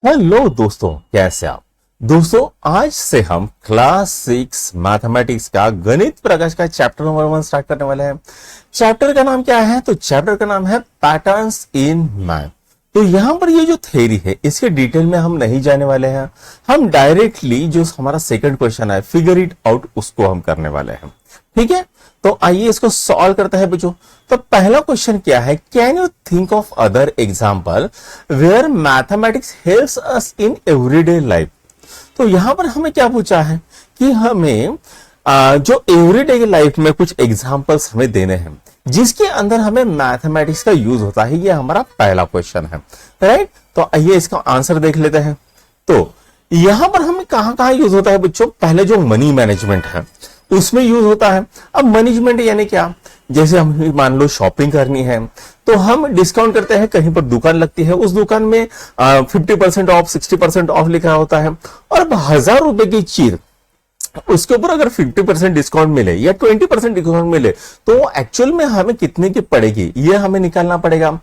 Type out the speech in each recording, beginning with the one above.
Hello दोस्तों, कैसे आप दोस्तों। आज से हम क्लास 6 मैथमेटिक्स का गणित प्रकाश का चैप्टर नंबर 1 स्टार्ट करने वाले हैं। चैप्टर का नाम क्या है? तो चैप्टर का नाम है पैटर्न्स इन मैथ। तो यहां पर ये जो थ्योरी है इसके डिटेल में हम नहीं जाने वाले हैं। हम डायरेक्टली जो हमारा सेकंड क्वेश्चन है फिगर इट आउट उसको हम करने वाले हैं। ठीक है, तो आइए इसको सॉल्व करते हैं बच्चों। तो पहला क्वेश्चन क्या है? Can you think of other example where mathematics helps us in everyday life. तो यहां पर हमें क्या पूछा है कि हमें जो एवरीडे की लाइफ में कुछ एग्जांपल्स हमें देने हैं जिसके अंदर हमें मैथमेटिक्स का यूज होता है। ये हमारा पहला क्वेश्चन है, राइट। तो आइए इसका आंसर देख लेते हैं। तो यहां पर हमें कहां कहां यूज होता है बच्चों? पहले जो मनी मैनेजमेंट है उसमें यूज होता है। अब मैनेजमेंट यानी क्या? जैसे हम मान लो शॉपिंग करनी है तो हम डिस्काउंट करते हैं, कहीं पर दुकान लगती है, उस दुकान में 50% ऑफ 60% ऑफ लिखा होता है और अब 1000 रुपए की चीज उसके ऊपर अगर 50% डिस्काउंट मिले या 20% डिस्काउंट मिले तो एक्चुअल में हमें कितने की पड़ेगी ये हमें निकालना पड़ेगा।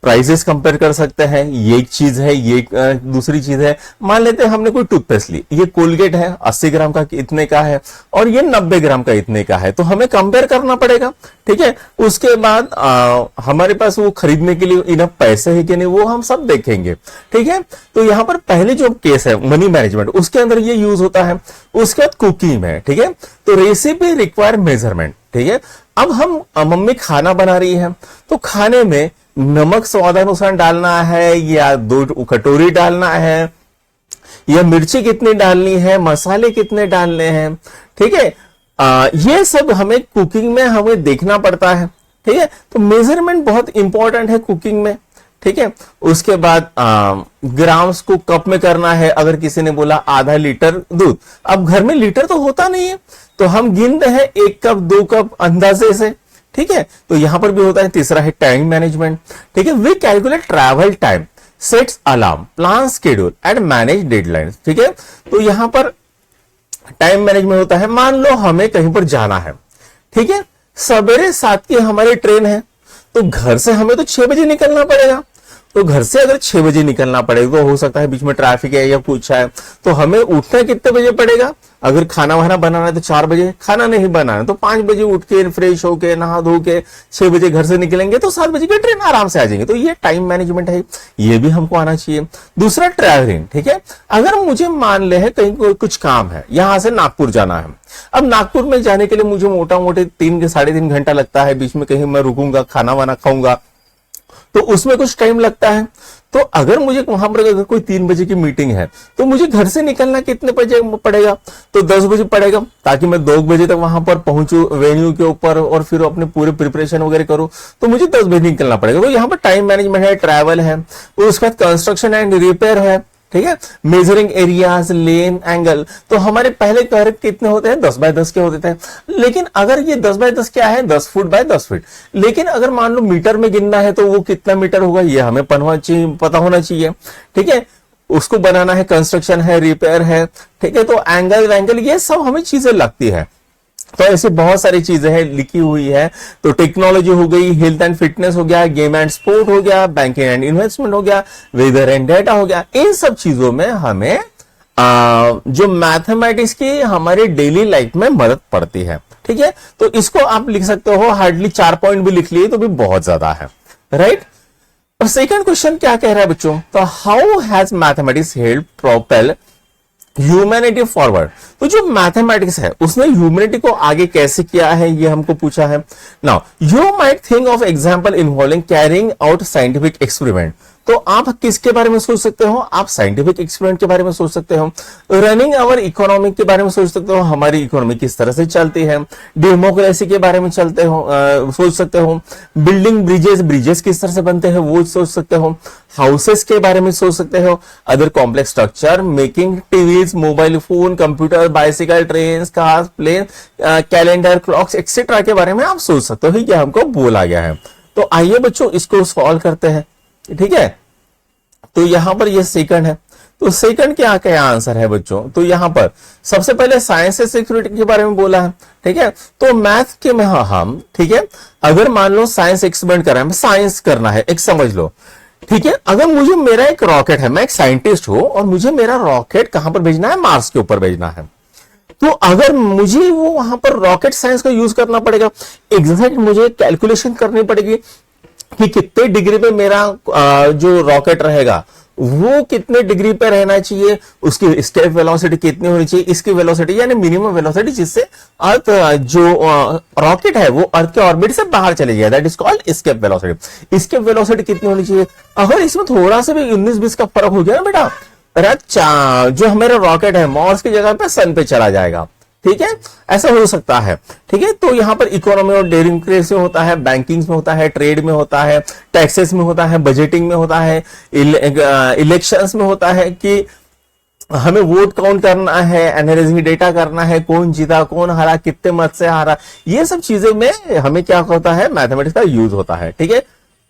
प्राइसेस कंपेयर कर सकते हैं, ये एक चीज है, ये दूसरी चीज है। मान लेते हैं हमने कोई टूथपेस्ट ली, ये कोलगेट है 80 ग्राम का इतने का है और ये 90 ग्राम का इतने का है, तो हमें कंपेयर करना पड़ेगा। ठीक है, उसके बाद हमारे पास वो खरीदने के लिए इनफ पैसे है कि नहीं वो हम सब देखेंगे। ठीक है, तो यहां पर पहले जो केस है मनी मैनेजमेंट उसके अंदर ये यूज होता है। उसके बाद कुकिंग में, ठीक है, तो रेसिपी रिक्वायर मेजरमेंट। ठीक है, अब हम मम्मी खाना बना रही है तो खाने में नमक स्वादानुसार डालना है या 2 कटोरी डालना है या मिर्ची कितनी डालनी है, मसाले कितने डालने हैं। ठीक है, ये सब हमें कुकिंग में हमें देखना पड़ता है। ठीक है, तो मेजरमेंट बहुत इंपॉर्टेंट है कुकिंग में। ठीक है, उसके बाद ग्राम्स को कप में करना है। अगर किसी ने बोला आधा लीटर दूध, अब घर में लीटर तो होता नहीं है तो हम गिनते हैं 1 कप 2 कप अंदाजे से। ठीक है, तो यहां पर भी होता है। तीसरा है टाइम मैनेजमेंट। ठीक है, we calculate travel time, sets alarm, plan schedule and manage deadlines. ठीक है, तो यहां पर टाइम मैनेजमेंट होता है। मान लो हमें कहीं पर जाना है, ठीक है, सवेरे 7 की हमारी ट्रेन है तो घर से हमें तो 6 बजे निकलना पड़ेगा। तो घर से अगर 6 बजे निकलना पड़ेगा तो हो सकता है बीच में ट्रैफिक है या कुछ है, तो हमें उठना कितने बजे पड़ेगा? अगर खाना वाना बनाना है तो 4 बजे, खाना नहीं बनाना तो 5 बजे उठ के फ्रेश होके नहा धो के 6 बजे घर से निकलेंगे तो 7 बजे की ट्रेन आराम से आ जाएंगे। तो ये टाइम मैनेजमेंट है, ये भी हमको आना चाहिए। दूसरा ट्रैवलिंग। ठीक है, अगर मुझे मान ले है कहीं कुछ काम है, यहां से नागपुर जाना है। अब नागपुर में जाने के लिए मुझे मोटा मोटे 3 साढ़े 3 घंटा लगता है। बीच में कहीं मैं रुकूंगा, खाना वाना खाऊंगा तो उसमें कुछ टाइम लगता है। तो अगर मुझे वहां पर अगर कोई 3 बजे की मीटिंग है तो मुझे घर से निकलना कितने बजे पड़ेगा? तो 10 बजे पड़ेगा, ताकि मैं 2 बजे तक वहां पर पहुंचू वेन्यू के ऊपर और फिर अपने पूरे प्रिपरेशन वगैरह करूं। तो मुझे 10 बजे निकलना पड़ेगा। तो यहाँ पर टाइम मैनेजमेंट है, ट्रैवल है, उसके बाद कंस्ट्रक्शन एंड रिपेयर है। ठीक है, मेजरिंग एरियाज, लेन, एंगल। तो हमारे पहले घर कितने होते हैं? 10 बाय 10 के होते थे। लेकिन अगर ये 10 बाय 10 क्या है? 10 फुट बाय 10 फीट। लेकिन अगर मान लो मीटर में गिनना है तो वो कितना मीटर होगा ये हमें पता होना चाहिए। ठीक है, उसको बनाना है, कंस्ट्रक्शन है, रिपेयर है। ठीक है, तो एंगल ये सब हमें चीजें लगती है। तो ऐसे बहुत सारी चीजें हैं लिखी हुई है। तो टेक्नोलॉजी हो गई, हेल्थ एंड फिटनेस हो गया, गेम एंड स्पोर्ट हो गया, बैंकिंग एंड इन्वेस्टमेंट हो गया, वेदर एंड डेटा हो गया। इन सब चीजों में हमें जो मैथमेटिक्स की हमारे डेली लाइफ में मदद पड़ती है। ठीक है, तो इसको आप लिख सकते हो, हार्डली 4 पॉइंट भी लिख लिए तो भी बहुत ज्यादा है, राइट। और सेकंड क्वेश्चन क्या कह रहा है बच्चों? तो how has mathematics help propel humanity forward. तो जो मैथमेटिक्स है उसने ह्यूमैनिटी को आगे कैसे किया है ये हमको पूछा है। Now you might think of example involving carrying out scientific experiment. तो आप किसके बारे में सोच सकते हो? आप साइंटिफिक एक्सपेरिमेंट के बारे में सोच सकते हो, रनिंग आवर इकोनॉमिक के बारे में सोच सकते हो, हमारी इकोनॉमी किस तरह से चलती है, डेमोक्रेसी के बारे में सोच सकते हो, बिल्डिंग ब्रिजेस किस तरह से बनते हैं वो सोच सकते हो, हाउसेस के बारे में सोच सकते हो, other complex structure, making TVs, mobile phone, computer, bicycle, train, car, plane, calendar, clocks etcetera के बारे में आप सोच सकते हो। ये हमको बोला गया है। तो आइए बच्चों इसको सॉल्व करते हैं। ठीक है, तो यहां पर ये सेकंड है। तो सेकंड क्या आंसर है बच्चों? तो यहां पर सबसे पहले साइंस एंड सिक्योरिटी के बारे में बोला है। ठीक है, तो मैथ के में हम, ठीक है, अगर मान लो साइंस एक्सपेरिमेंट कर रहे हैं, साइंस करना है, एक समझ लो ठीक है, अगर मुझे मेरा एक रॉकेट है, मैं एक साइंटिस्ट हूं और मुझे मेरा रॉकेट कहां पर भेजना है, मार्स के ऊपर भेजना है, तो अगर मुझे वो वहां पर रॉकेट साइंस का यूज करना पड़ेगा, एग्जैक्ट मुझे कैलकुलेशन करनी पड़ेगी कि कितने डिग्री पे मेरा जो रॉकेट रहेगा वो कितने डिग्री पे रहना चाहिए, उसकी स्टेप वेलोसिटी कितनी होनी चाहिए, इसकी वेलोसिटी यानी मिनिमम वेलोसिटी जिससे अर्थ जो रॉकेट है वो अर्थ के ऑर्बिट से बाहर चले जाए, that is called escape velocity. Escape velocity कितनी होनी चाहिए, अगर इसमें थोड़ा सा भी 19-20 का फर्क हो गया ना बेटा, जो हमारा रॉकेट है मार्स की जगह पे सन पे चला जाएगा। ठीक है, ऐसा हो सकता है। ठीक है, तो यहां पर इकोनॉमी और डेमोक्रेसी में होता है, बैंकिंग में होता है, ट्रेड में होता है, टैक्सेस में होता है, बजटिंग में होता है, इलेक्शंस में होता है कि हमें वोट काउंट करना है, एनालिसिस डेटा करना है, कौन जीता कौन हारा, कितने मत से हारा, ये सब चीजें में हमें क्या होता है, मैथमेटिक्स का यूज होता है। ठीक है,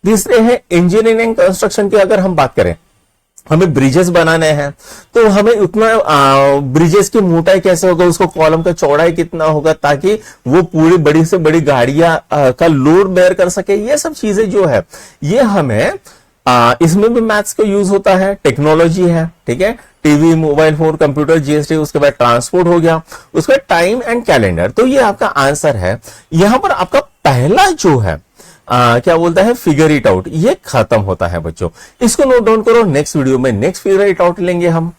तीसरे है इंजीनियरिंग कंस्ट्रक्शन की अगर हम बात करें, हमें ब्रिजेस बनाने हैं तो हमें उतना ब्रिजेस की मोटाई कैसे होगा, उसको कॉलम का चौड़ाई कितना होगा ताकि वो पूरी बड़ी से बड़ी गाड़ियां का लोड बेयर कर सके, ये सब चीजें जो है ये हमें इसमें भी मैथ्स का यूज होता है, टेक्नोलॉजी है। ठीक है, TV, mobile phone, computer, GST, उसके बाद ट्रांसपोर्ट हो गया, उसके बाद टाइम एंड कैलेंडर। तो ये आपका आंसर है। यहां पर आपका पहला जो है क्या बोलता है, फिगर इट आउट, ये खत्म होता है बच्चों। इसको नोट डाउन करो, नेक्स्ट वीडियो में नेक्स्ट फिगर इट आउट लेंगे हम।